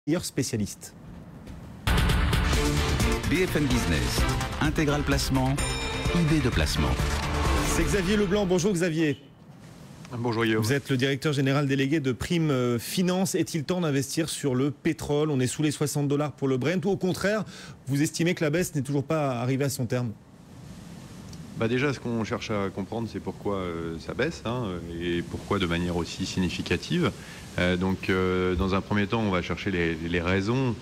meilleurs spécialistes. BFM Business, Intégral Placement, idée de placement. C'est Xavier Leblanc. Bonjour Xavier. Bonjour Guillaume. Vous êtes le directeur général délégué de Prime Finance. Est-il temps d'investir sur le pétrole? On est sous les $60 pour le Brent, ou au contraire, vous estimez que la baisse n'est toujours pas arrivée à son terme? Déjà, ce qu'on cherche à comprendre, c'est pourquoi ça baisse, et pourquoi de manière aussi significative. Dans un premier temps, on va chercher les raisons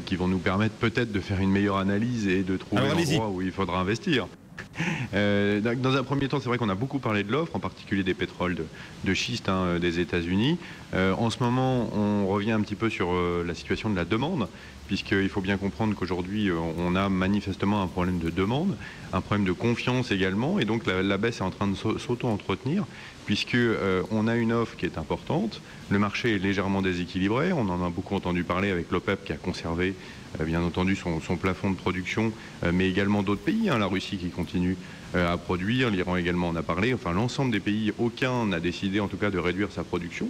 qui vont nous permettre peut-être de faire une meilleure analyse et de trouver l'endroit où il faudra investir. Dans un premier temps, c'est vrai qu'on a beaucoup parlé de l'offre, en particulier des pétroles de schiste des États-Unis. En ce moment, on revient un petit peu sur la situation de la demande, puisqu'il faut bien comprendre qu'aujourd'hui, on a manifestement un problème de demande, un problème de confiance également, et donc la baisse est en train de s'auto-entretenir, puisqu'on a une offre qui est importante, le marché est légèrement déséquilibré, on en a beaucoup entendu parler avec l'OPEP qui a conservé bien entendu son plafond de production, mais également d'autres pays, la Russie qui continue à produire, l'Iran également en a parlé, enfin l'ensemble des pays, aucun n'a décidé en tout cas de réduire sa production.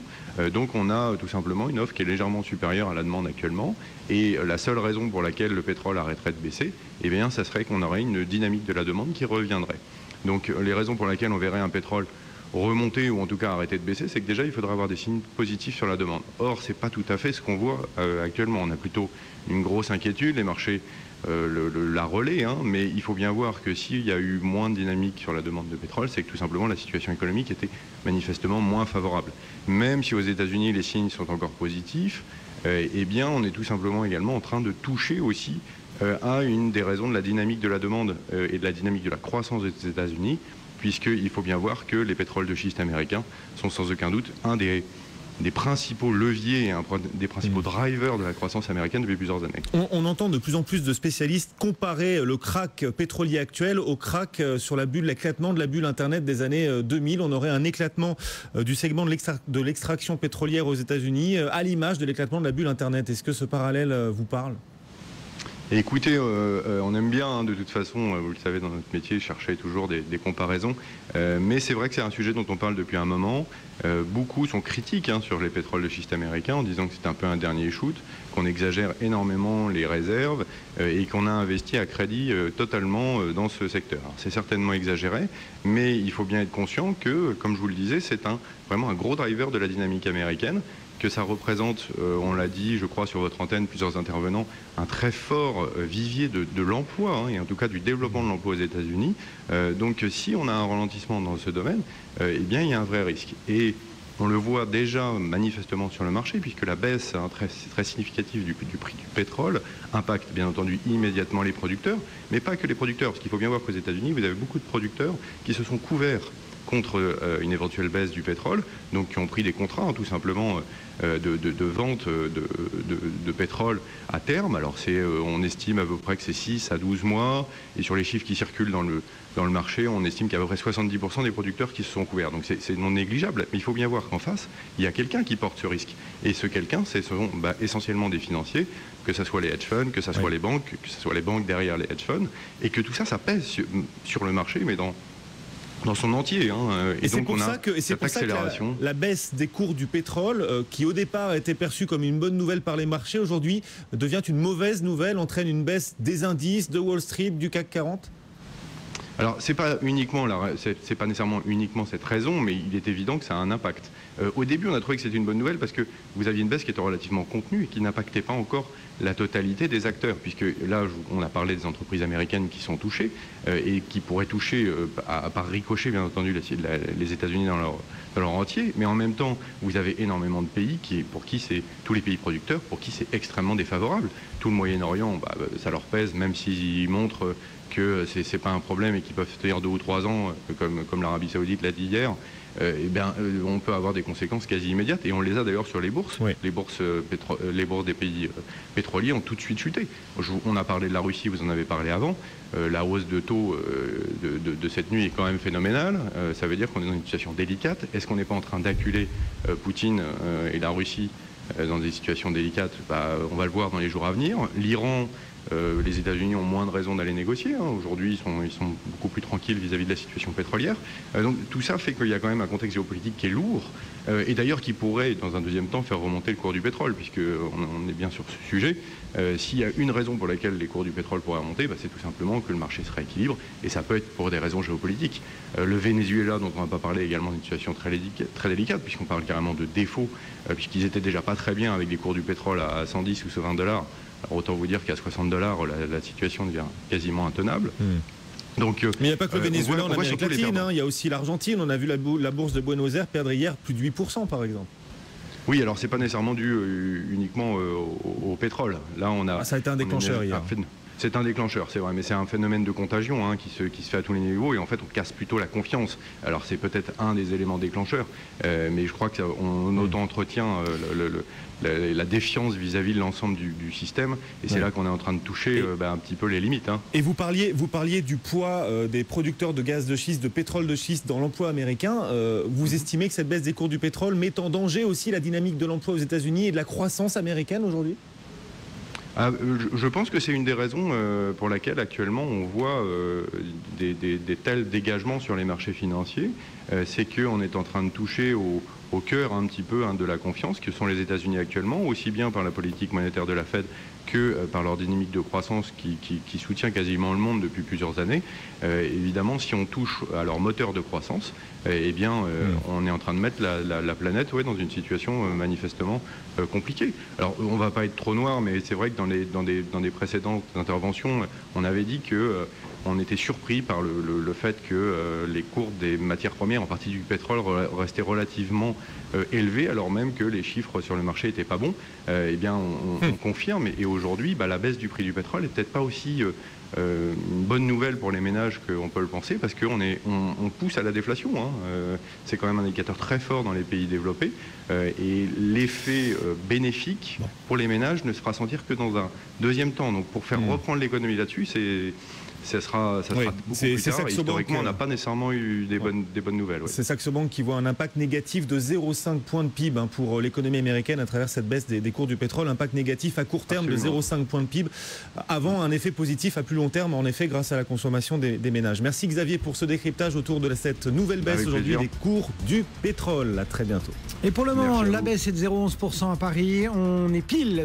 Donc on a tout simplement une offre qui est légèrement supérieure à la demande actuellement, et la seule raison pour laquelle le pétrole arrêterait de baisser, eh bien ça serait qu'on aurait une dynamique de la demande qui reviendrait. Donc les raisons pour lesquelles on verrait un pétrole remonter ou en tout cas arrêter de baisser, c'est que déjà il faudra avoir des signes positifs sur la demande. Or, c'est pas tout à fait ce qu'on voit actuellement. On a plutôt une grosse inquiétude, les marchés la relaient, mais il faut bien voir que s'il y a eu moins de dynamique sur la demande de pétrole, c'est que tout simplement la situation économique était manifestement moins favorable. Même si aux États-Unis les signes sont encore positifs, eh bien on est tout simplement également en train de toucher aussi à une des raisons de la dynamique de la demande et de la dynamique de la croissance des États-Unis, puisqu'il faut bien voir que les pétroles de schiste américains sont sans aucun doute un des principaux leviers, des principaux drivers de la croissance américaine depuis plusieurs années. On entend de plus en plus de spécialistes comparer le krach pétrolier actuel au krach sur l'éclatement de la bulle Internet des années 2000. On aurait un éclatement du segment de l'extraction pétrolière aux États-Unis à l'image de l'éclatement de la bulle Internet. Est-ce que ce parallèle vous parle ? Écoutez, on aime bien, de toute façon, vous le savez, dans notre métier, chercher toujours des comparaisons. Mais c'est vrai que c'est un sujet dont on parle depuis un moment. Beaucoup sont critiques sur les pétroles de schiste américains en disant que c'est un peu un dernier shoot, qu'on exagère énormément les réserves et qu'on a investi à crédit totalement dans ce secteur. C'est certainement exagéré, mais il faut bien être conscient que, comme je vous le disais, c'est vraiment un gros driver de la dynamique américaine, que ça représente, on l'a dit, je crois, sur votre antenne, plusieurs intervenants, un très fort vivier de l'emploi, et en tout cas du développement de l'emploi aux États-Unis. Donc si on a un ralentissement dans ce domaine, eh bien il y a un vrai risque. Et on le voit déjà manifestement sur le marché, puisque la baisse très significative du prix du pétrole impacte bien entendu immédiatement les producteurs, mais pas que les producteurs, parce qu'il faut bien voir qu'aux États-Unis, vous avez beaucoup de producteurs qui se sont couverts contre une éventuelle baisse du pétrole, donc qui ont pris des contrats tout simplement de vente de pétrole à terme. Alors on estime à peu près que c'est 6 à 12 mois, et sur les chiffres qui circulent dans le marché, on estime qu'il y a à peu près 70% des producteurs qui se sont couverts. Donc c'est non négligeable, mais il faut bien voir qu'en face, il y a quelqu'un qui porte ce risque. Et ce quelqu'un, ce sont essentiellement des financiers, que ce soit les hedge funds, que ce soit les banques, que ce soit les banques derrière les hedge funds, et que tout ça, ça pèse sur le marché, mais dans son entier. Et c'est pour ça que la baisse des cours du pétrole, qui au départ était perçue comme une bonne nouvelle par les marchés, aujourd'hui devient une mauvaise nouvelle, entraîne une baisse des indices, de Wall Street, du CAC 40 ? Alors, c'est pas nécessairement uniquement cette raison, mais il est évident que ça a un impact. Au début, on a trouvé que c'était une bonne nouvelle parce que vous aviez une baisse qui était relativement contenue et qui n'impactait pas encore la totalité des acteurs, puisque là, on a parlé des entreprises américaines qui sont touchées et qui pourraient toucher, par ricochet, bien entendu, les États-Unis dans leur entier, mais en même temps, vous avez énormément de pays pour qui c'est tous les pays producteurs, pour qui c'est extrêmement défavorable. Tout le Moyen-Orient, ça leur pèse, même s'ils montrent que c'est pas un problème et qu'ils peuvent tenir 2 ou 3 ans, comme l'Arabie Saoudite l'a dit hier. On peut avoir des conséquences quasi immédiates, et on les a d'ailleurs sur les bourses. Oui. Les bourses des pays pétroliers ont tout de suite chuté. On a parlé de la Russie, vous en avez parlé avant. La hausse de taux de cette nuit est quand même phénoménale. Ça veut dire qu'on est dans une situation délicate. Est-ce qu'on n'est pas en train d'acculer Poutine et la Russie dans des situations délicates? On va le voir dans les jours à venir. L'Iran les États-Unis ont moins de raisons d'aller négocier. Aujourd'hui, ils sont beaucoup plus tranquilles vis-à-vis de la situation pétrolière. Donc tout ça fait qu'il y a quand même un contexte géopolitique qui est lourd et d'ailleurs qui pourrait, dans un deuxième temps, faire remonter le cours du pétrole, puisqu'on est bien sur ce sujet. S'il y a une raison pour laquelle les cours du pétrole pourraient remonter, c'est tout simplement que le marché se rééquilibre, et ça peut être pour des raisons géopolitiques. Le Venezuela, dont on n'a pas parlé, également d'une situation très délicate, puisqu'on parle carrément de défaut, puisqu'ils étaient déjà pas très bien avec les cours du pétrole à 110 ou 120 $. Alors autant vous dire qu'à 60 $, la situation devient quasiment intenable. Donc, mais il n'y a pas que le Venezuela en Amérique latine, il y a aussi l'Argentine. On a vu la bourse de Buenos Aires perdre hier plus de 8% par exemple. Oui, alors c'est pas nécessairement dû uniquement au pétrole. Là, ça a été un déclencheur hier. C'est un déclencheur, c'est vrai, mais c'est un phénomène de contagion qui se fait à tous les niveaux, et en fait on casse plutôt la confiance. Alors c'est peut-être un des éléments déclencheurs, mais je crois qu'on auto-entretient la défiance vis-à-vis de l'ensemble du système, et c'est là qu'on est en train de toucher un petit peu les limites. Et vous parliez du poids des producteurs de gaz de schiste, de pétrole de schiste dans l'emploi américain. Vous estimez que cette baisse des cours du pétrole met en danger aussi la dynamique de l'emploi aux États-Unis et de la croissance américaine aujourd'hui ? Je pense que c'est une des raisons pour laquelle actuellement on voit des tels dégagements sur les marchés financiers. C'est qu'on est en train de toucher au cœur un petit peu de la confiance que sont les États-Unis actuellement, aussi bien par la politique monétaire de la Fed que par leur dynamique de croissance qui soutient quasiment le monde depuis plusieurs années. Évidemment, si on touche à leur moteur de croissance, on est en train de mettre la planète dans une situation manifestement compliquée. Alors, on ne va pas être trop noir, mais c'est vrai que dans des précédentes interventions, on avait dit que on était surpris par le fait que les cours des matières premières, en partie du pétrole, restaient relativement élevés, alors même que les chiffres sur le marché n'étaient pas bons. On confirme, et aujourd'hui, la baisse du prix du pétrole n'est peut-être pas aussi une bonne nouvelle pour les ménages qu'on peut le penser, parce qu'on pousse à la déflation. C'est quand même un indicateur très fort dans les pays développés, et l'effet bénéfique pour les ménages ne se fera sentir que dans un deuxième temps. Donc pour faire reprendre l'économie là-dessus, ça sera beaucoup plus tard. Historiquement, on n'a pas nécessairement eu des bonnes nouvelles. C'est Saxo Bank qui voit un impact négatif de 0,5 point de PIB pour l'économie américaine à travers cette baisse des cours du pétrole. Impact négatif à court terme de 0,5 point de PIB, avant un effet positif à plus long terme, en effet, grâce à la consommation des ménages. Merci Xavier pour ce décryptage autour de cette nouvelle baisse aujourd'hui des cours du pétrole. À très bientôt. Et pour le moment, la baisse est de 0,11% à Paris. On est pile